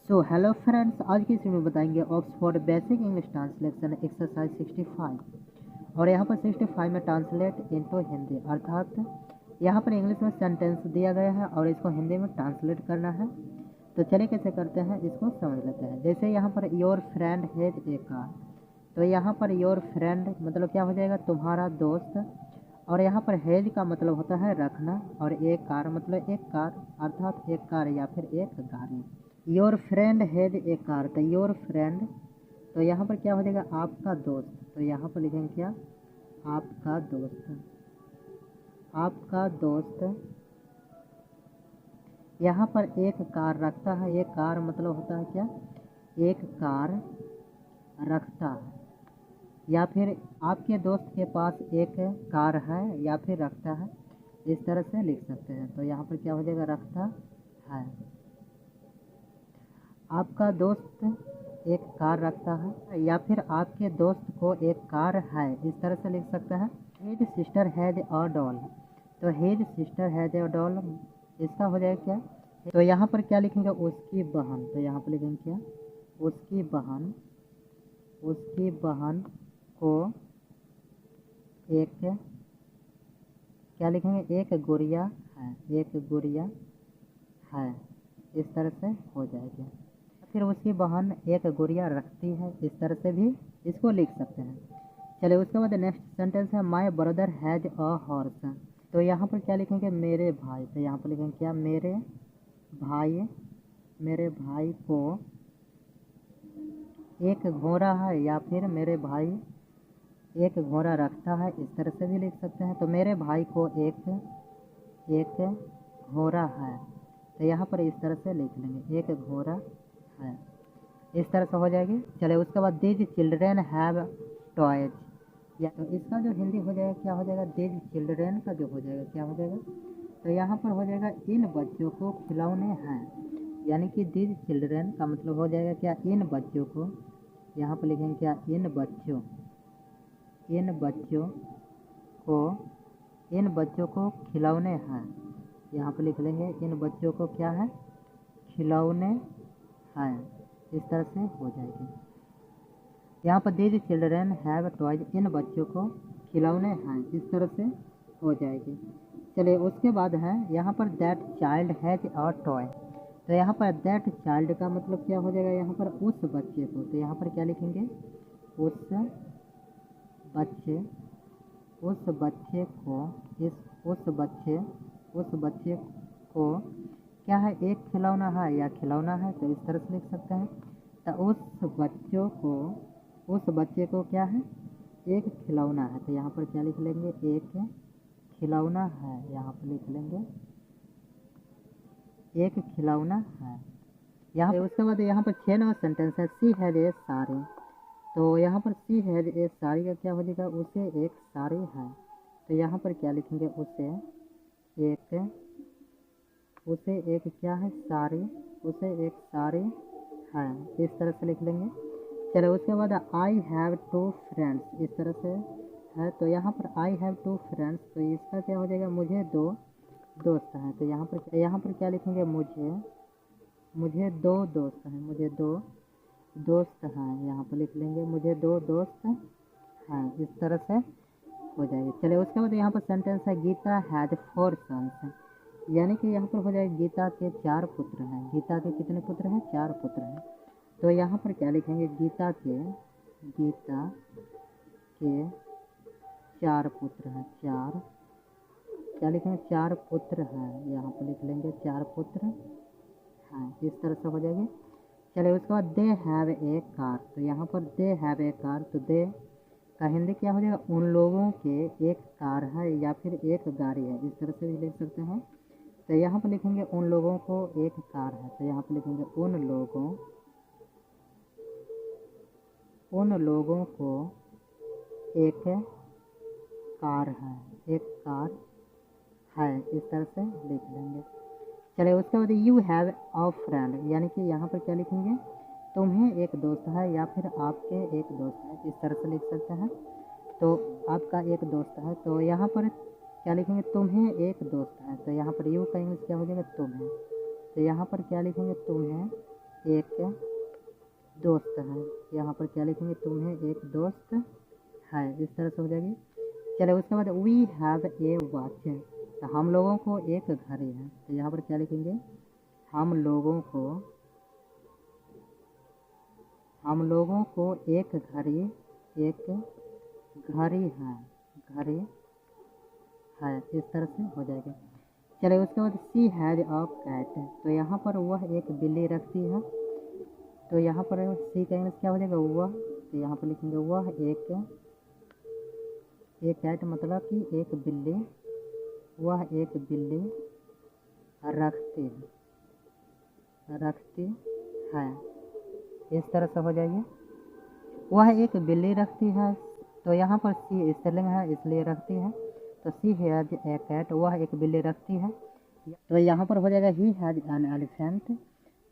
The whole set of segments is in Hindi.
सो हेलो फ्रेंड्स, आज की इस वीडियो में बताएंगे Oxford basic English translation exercise 65। और यहाँ पर 65 में ट्रांसलेट इनटू हिंदी, अर्थात यहाँ पर इंग्लिश में सेंटेंस दिया गया है और इसको हिंदी में ट्रांसलेट करना है। तो चलिए कैसे करते हैं इसको समझ लेते हैं। जैसे यहाँ per your friend has a car, तो यहाँ पर योर फ्रेंड मतलब क्या हो जाएगा, तुम्हारा दोस्त। और यहाँ पर हैज का मतलब होता है रखना, और एक कार मतलब एक कार, अर्थात एक कार या फिर एक गाड़ी। Your friend has a car, तो योर फ्रेंड, तो यहाँ पर क्या हो जाएगा, आपका दोस्त। तो यहाँ पर लिखेंगे क्या, आपका दोस्त। आपका दोस्त यहाँ पर एक कार रखता है। एक कार मतलब होता है क्या, एक कार रखता है, या फिर आपके दोस्त के पास एक कार है या फिर रखता है, इस तरह से लिख सकते हैं। तो यहाँ पर क्या हो जाएगा, रखता है। आपका दोस्त एक कार रखता है, या फिर आपके दोस्त को एक कार है, इस तरह से लिख सकते हैं। His sister has a doll, तो his sister has a doll, इसका हो जाएगा क्या, तो यहाँ पर क्या लिखेंगे, उसकी बहन। तो यहाँ पर लिखेंगे क्या, उसकी बहन। उसकी बहन को एक, क्या लिखेंगे, एक गुड़िया है। एक गुड़िया है, इस तरह से हो जाएगी। फिर उसकी बहन एक गुड़िया रखती है, इस तरह से भी इसको लिख सकते हैं। चलिए उसके बाद नेक्स्ट सेंटेंस है my brother has a horse, तो यहाँ पर क्या लिखेंगे, मेरे भाई। तो यहाँ पर लिखेंगे क्या, मेरे भाई। मेरे भाई को एक घोड़ा है, या फिर मेरे भाई एक घोड़ा रखता है, इस तरह से भी लिख सकते हैं। तो मेरे भाई को एक घोड़ा है, तो यहाँ पर इस तरह से लिख लेंगे, एक घोड़ा है, इस तरह से हो जाएगी। चले उसके बाद दीज चिल्ड्रेन हैव टॉयज, या तो इसका जो हिंदी हो जाएगा क्या हो जाएगा, दीज चिल्ड्रेन का जो हो जाएगा क्या हो जाएगा, तो यहाँ पर हो जाएगा इन बच्चों को खिलौने हैं। यानी कि दीज चिल्ड्रेन का मतलब हो जाएगा क्या, इन बच्चों को। यहाँ पर लिखेंगे क्या, इन बच्चों। इन बच्चों को, इन बच्चों को खिलौने हैं। यहाँ पर लिख लेंगे इन बच्चों को क्या है, खिलौने हैं, इस तरह से हो जाएगी। यहाँ पर दीज चिल्ड्रेन हैव टॉयज, इन बच्चों को खिलौने हैं, इस तरह से हो जाएगी। चलिए उसके बाद है यहाँ पर that child has a toy, तो यहाँ पर दैट चाइल्ड का मतलब क्या हो जाएगा, यहाँ पर उस बच्चे को। तो यहाँ पर क्या लिखेंगे, उस बच्चे। उस बच्चे को, उस बच्चे को क्या है, एक खिलौना है या खिलौना है, तो इस तरह से लिख सकते हैं। तो उस बच्चों को, उस बच्चे को क्या है, एक खिलौना है। तो यहाँ पर क्या लिख लेंगे, एक खिलौना है, यहाँ पर लिख लेंगे एक खिलौना है। यहाँ पर उसके बाद यहाँ पर 6 नंबर सेंटेंस है सी हैज ए साड़ी, तो यहाँ पर सी हैज ए साड़ी का क्या हो जाएगा, उसे एक साड़ी है। तो यहाँ पर क्या लिखेंगे, उसे एक क्या है, साड़ी। उसे एक साड़ी है, इस तरह से लिख लेंगे। चलो उसके बाद आई हैव टू फ्रेंड्स, इस तरह से है। तो यहाँ पर आई हैव टू फ्रेंड्स, तो इसका क्या हो जाएगा, मुझे दो दोस्त हैं। तो यहाँ पर क्या लिखेंगे, मुझे दो दोस्त हैं। मुझे दो दोस्त हैं, यहाँ पर लिख लेंगे मुझे दो दोस्त हैं, इस तरह से हो जाएगी। चलिए उसके बाद यहाँ पर सेंटेंस है गीता हैज 4 सन्स, यानी कि यहाँ पर हो जाएगा गीता के 4 पुत्र हैं। गीता के कितने पुत्र हैं, 4 पुत्र हैं। तो यहाँ पर क्या लिखेंगे, गीता के 4 पुत्र हैं। 4 क्या लिखेंगे, 4 पुत्र हैं, यहाँ पर लिख लेंगे 4 पुत्र हैं, इस तरह से हो जाएगी। चलिए उसके बाद दे हैव ए कार, तो यहाँ पर दे हैव ए कार, तो दे का हिंदी क्या हो जाएगा, उन लोगों के एक कार है या फिर एक गाड़ी है, इस तरह से भी लिख सकते हैं। तो यहाँ पर लिखेंगे उन लोगों को एक कार है, तो यहाँ पर लिखेंगे उन लोगों को एक कार है, एक कार है, इस तरह से लिख लेंगे। चलिए उसके बाद यू हैव अ फ्रेंड, यानी कि यहाँ पर क्या लिखेंगे, तुम्हें एक दोस्त है या फिर आपके एक दोस्त है, इस तरह से लिख सकते हैं। तो आपका एक दोस्त है, तो यहाँ पर क्या लिखेंगे, तुम्हें एक दोस्त है। तो यहाँ पर यू का इंग्लिश क्या हो जाएगा, तुम्हें। तो यहाँ पर क्या लिखेंगे, तुम्हें एक दोस्त है। यहाँ पर क्या लिखेंगे, तुम्हें एक दोस्त है, इस तरह से हो जाएगी। चले उसके बाद वी हैव ए वॉच, तो हम लोगों को एक घड़ी है, तो यहाँ पर क्या लिखेंगे, हम लोगों को एक घड़ी है, घड़ी है, इस तरह से हो जाएगा। चलिए उसके बाद सी हैज अ कैट, तो यहाँ पर वह एक बिल्ली रखती है, तो यहाँ पर सी का इंग्लिश क्या हो जाएगा, वह, तो यहाँ पर लिखेंगे वह एक कैट मतलब कि एक बिल्ली, वह एक बिल्ली रखती है, इस तरह से हो जाएगी। वह एक बिल्ली रखती है, तो यहाँ पर सी स्त्रीलिंग है इसलिए रखती है, तो सी हैज ए कैट, वह एक बिल्ली रखती है। तो यहाँ पर हो जाएगा ही हैज एन एलिफेंट,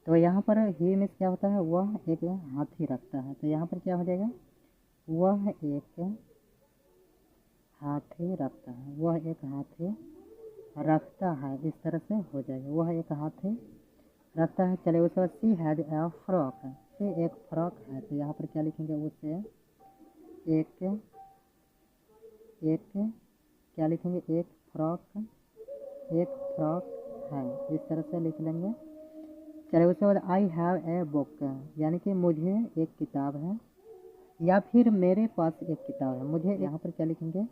तो यहाँ पर ही मीन्स क्या होता है, वह एक हाथी रखता है, तो यहाँ पर क्या हो जाएगा, वह एक हाथी रखता है, वह एक हाथी रखता है, इस तरह से हो जाएगा, वह एक हाथी रखता है। चलिए उसके बाद सी हैज ए फ्रॉक, सी एक फ्रॉक है, तो यहाँ पर क्या लिखेंगे, उसे एक क्या लिखेंगे, एक फ्रॉक है, इस तरह से लिख लेंगे। चलिए उसके बाद आई हैव ए बुक, यानी कि मुझे एक किताब है, या फिर मेरे पास एक किताब है, मुझे यहाँ पर क्या लिखेंगे,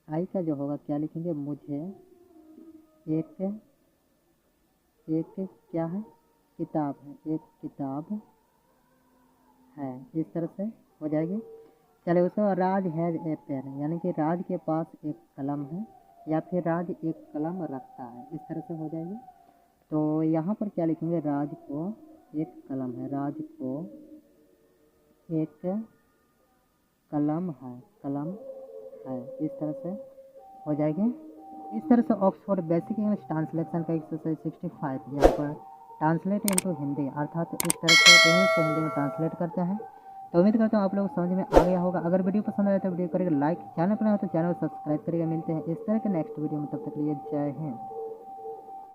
आई का जो होगा क्या लिखेंगे, मुझे एक क्या है, किताब है, एक किताब है, इस तरह से हो जाएगी। चलिए उसके बाद राज हैज ए पेन, यानी कि राज के पास एक कलम है, या फिर राज एक कलम रखता है, इस तरह से हो जाएगी। तो यहाँ पर क्या लिखेंगे, राज को एक कलम है, राज को एक कलम है, इस तरह से हो जाएगी। इस तरह से ऑक्सफोर्ड बेसिक इंग्लिश ट्रांसलेशन का एक्सरसाइज 65 यहाँ पर ट्रांसलेट इनटू हिंदी, अर्थात इस तरह से इंग्लिश से हिंदी में ट्रांसलेट करते हैं। तो उम्मीद करता हूँ आप लोग समझ में आ गया होगा। अगर वीडियो पसंद आया तो वीडियो करेगा लाइक, चैनल पर नया हो तो चैनल को सब्सक्राइब करेगा। मिलते हैं इस तरह के नेक्स्ट वीडियो में, तब तक के लिए जय हिंद।